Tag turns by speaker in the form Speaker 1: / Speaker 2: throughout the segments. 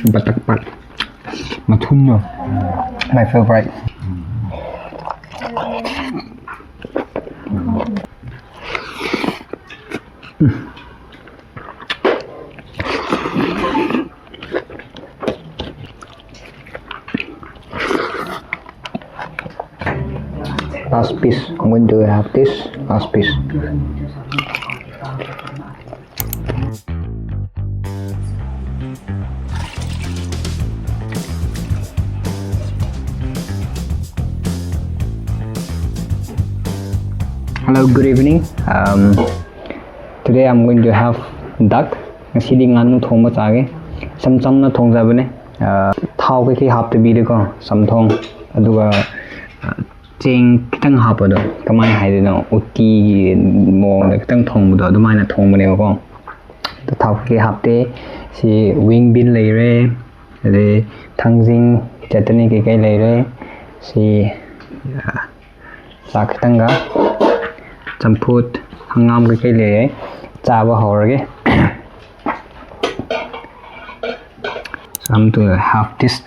Speaker 1: Batakpat. Mathun, my favorite. Last piece. I'm going to have this last piece. Hello, good evening. Today I'm going to have duck. Ngasi Ngaanu thong ba chage. Sam na thong jabane. Thau ke hap te bi de ko sam thong aduga cheng kitang hap do kamai hai de no utti mo de kitang thong do adumai na thong bane ko. To thau ke hap te si wing bean lei re de thangjing chutney ke kai lei re si sa kitang ga champut hangam ke kai le chaba horage. So I'm going to have this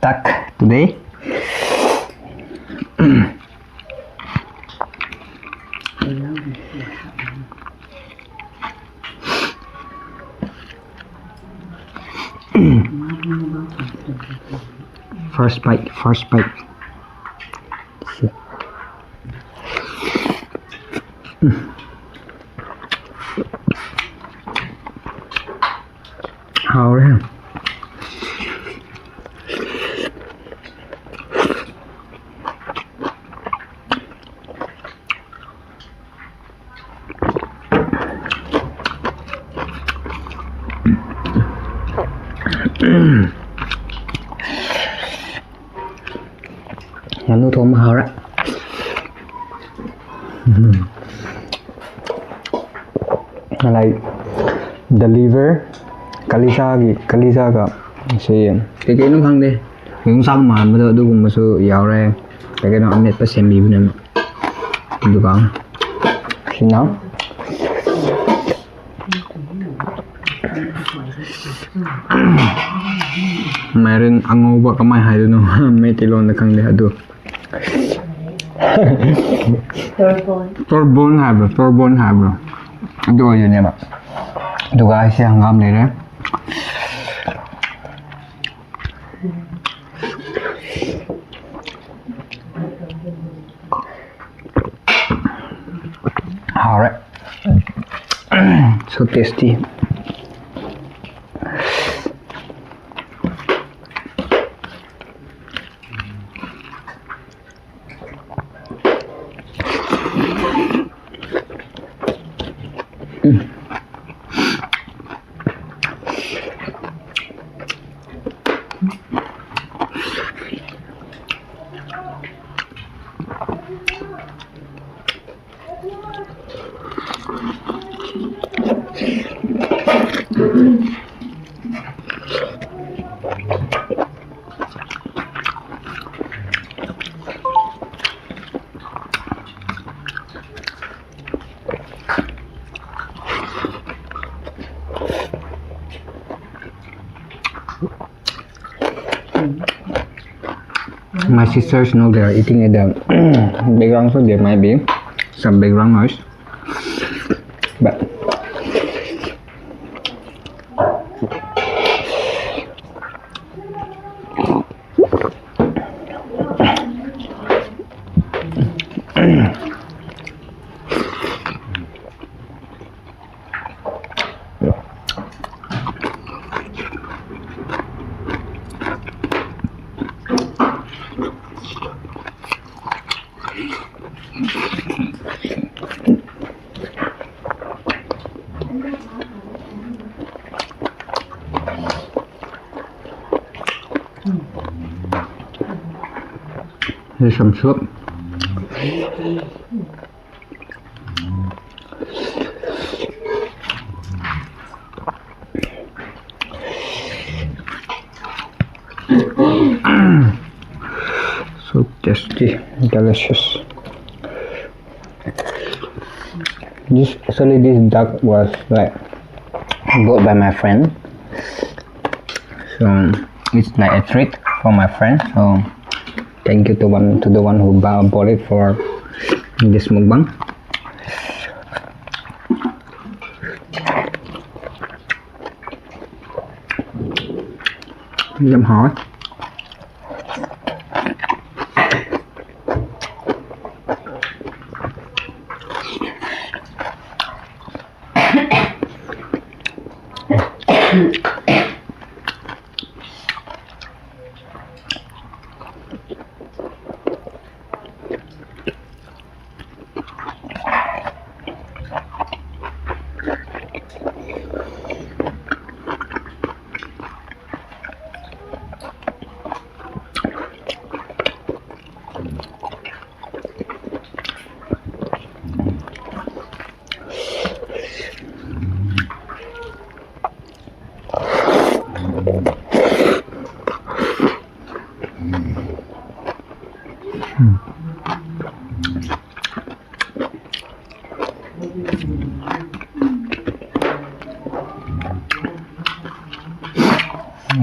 Speaker 1: duck today. First bite. How are you? Ngaanu thom hao ra. Like the liver, kalisa ga si cái nó khang đi, yung sang mà bây giờ tôi cũng một số giàu ra cái nó ăn pa xem bi bên được không? Xin nó. Meron ang uba kamay hay no may tilon na kang liha do. Torbon ha bro. Do yun ya ba. Do guys siya hangam ni re. Alright. So tasty. My sisters know they are eating at the background, so there might be some background noise. But here's some soup. So tasty, delicious. This duck was like bought by my friend. So it's like a treat for my friend. So thank you to the one who bought it for this mukbang. Dám hỏi.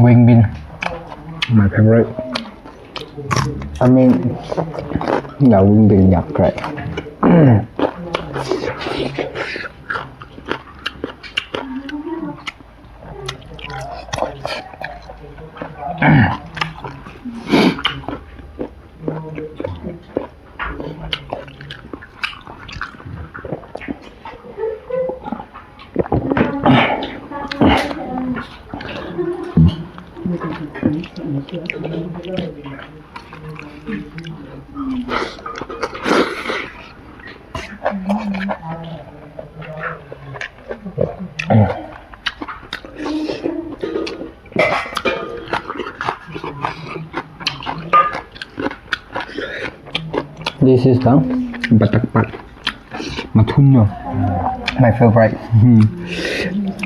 Speaker 1: Wing bean, my favorite. I mean, the wing bean nhập right. This is the batak mathunya, my favorite.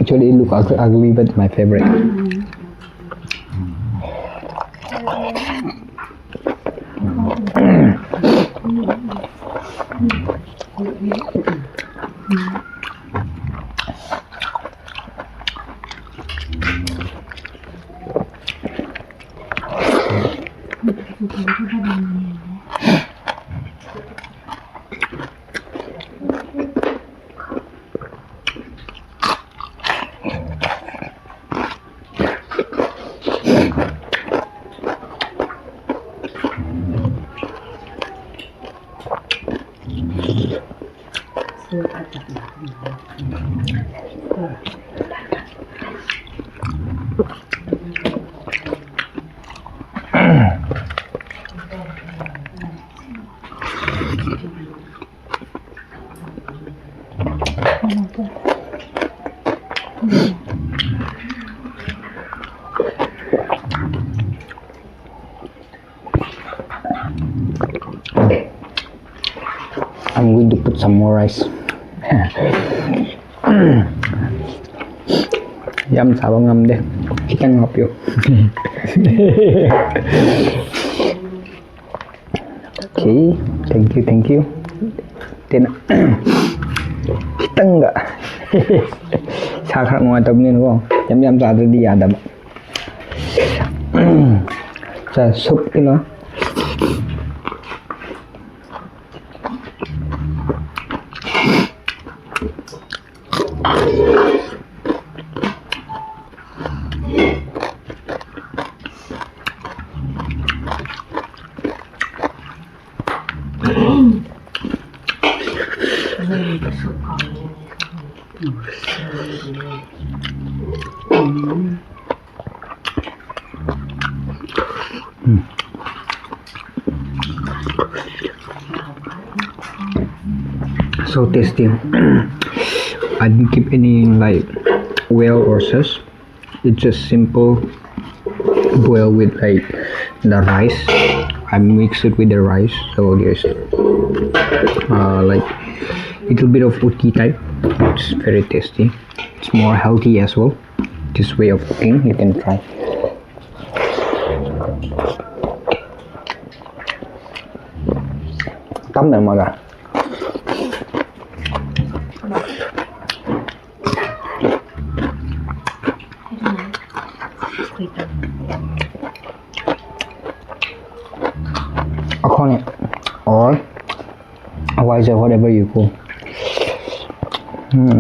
Speaker 1: Actually, it looks ugly, but my favorite. I'm going to put some more rice. Yum sao ngâm đi, kita ngọc vô. Okay, thank you. Tên kita enggak. Sakrak mau atau ini kok, jam satu dia ada. Saya sup ini. So tasty. I didn't keep any like oil or sauce. It's just simple boil with like the rice. I mix it with the rice, so there's like little bit of uti type. It's very tasty. It's more healthy as well. This way of cooking, you can try. Tắm này mà cả. Axone or Wiser, whatever you call.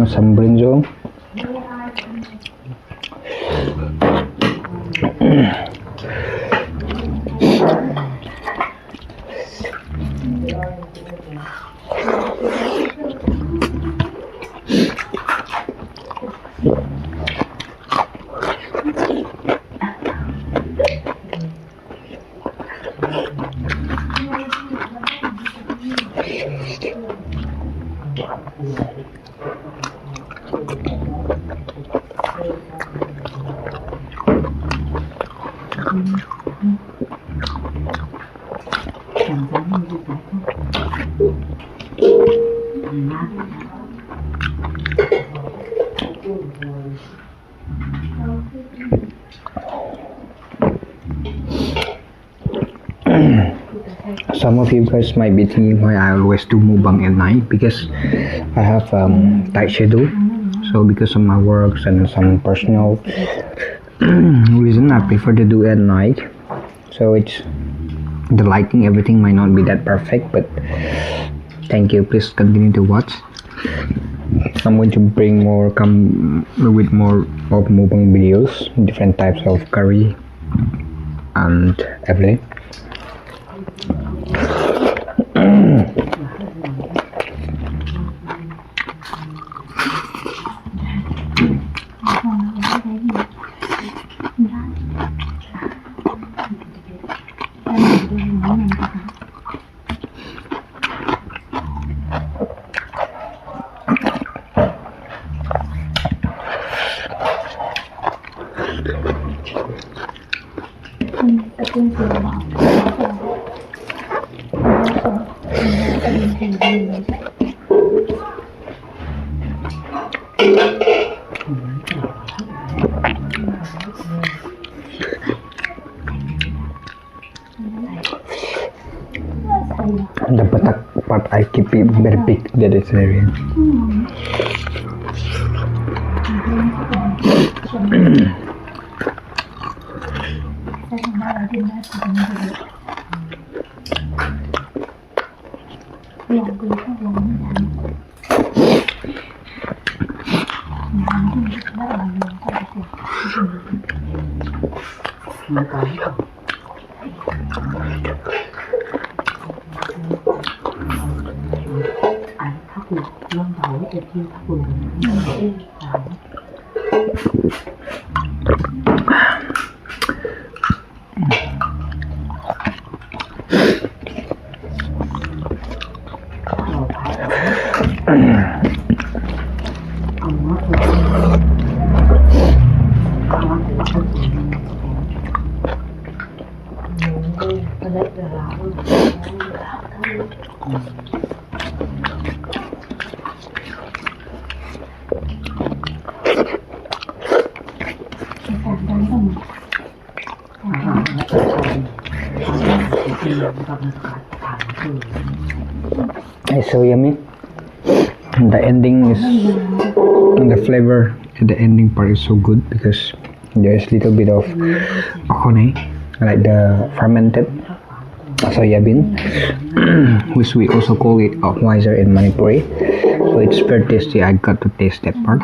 Speaker 1: Some brinjal. Some of you guys might be thinking why I always do mukbang at night, because I have tight schedule. So because of my works and some personal reason, I prefer to do at night. So it's the lighting, everything might not be that perfect, but thank you. Please continue to watch. I'm going to bring more, come with more of mukbang videos, different types of curry and everything. The batak part I keep it very big, that is very It's so yummy. The ending is, the flavor at the ending part is so good because there is little bit of Axone, like the fermented soybean, which we also call it wiser in Manipuri. So it's very tasty. I got to taste that part.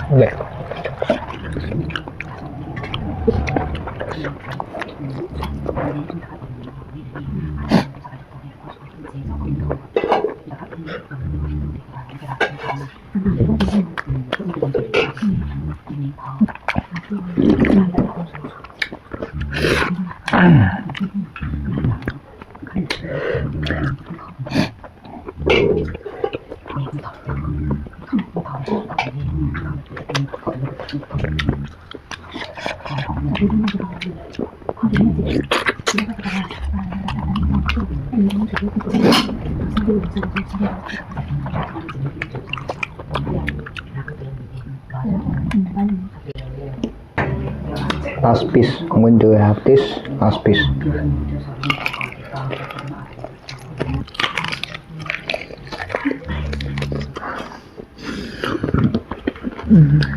Speaker 1: Okay. Last piece, I'm going to have this last piece.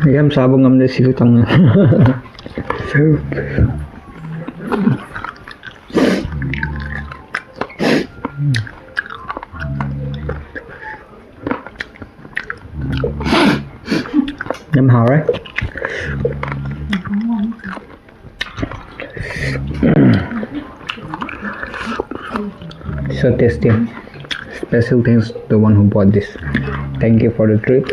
Speaker 1: Em sao bông ngâm để xíu tăng. Em hào đấy. So tasty. Special thanks to the one who bought this. Thank you for the treat.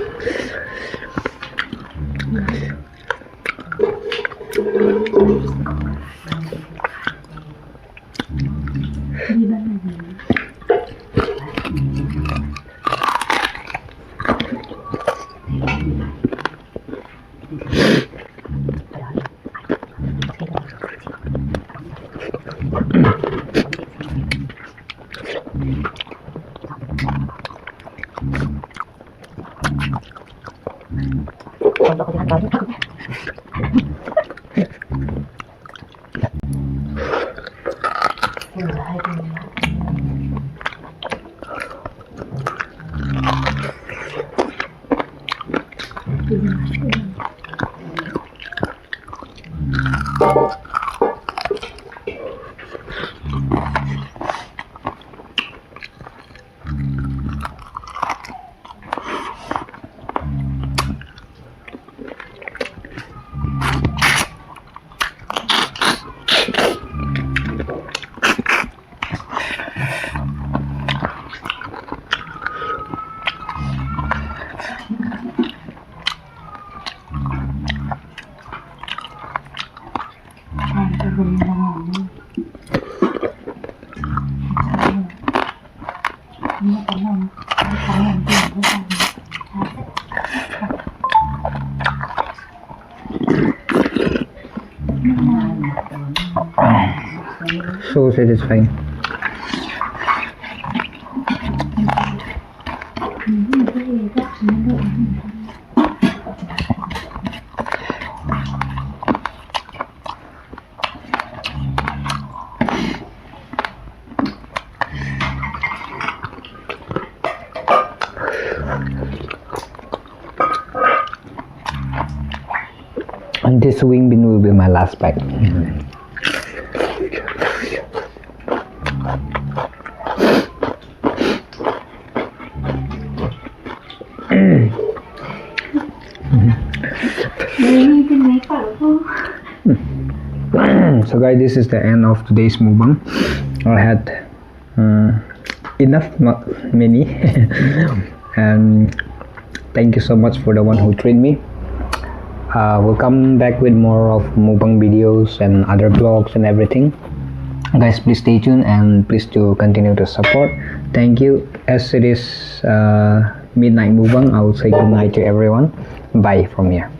Speaker 1: So satisfying. And this wing bean will be my last bite. So guys, this is the end of today's mukbang. I had enough, not many. And thank you so much for the one who trained me. We'll come back with more of mukbang videos and other vlogs and everything. Guys, please stay tuned and please do continue to support. Thank you. As it is midnight mukbang, I will say good night to everyone. Bye from here.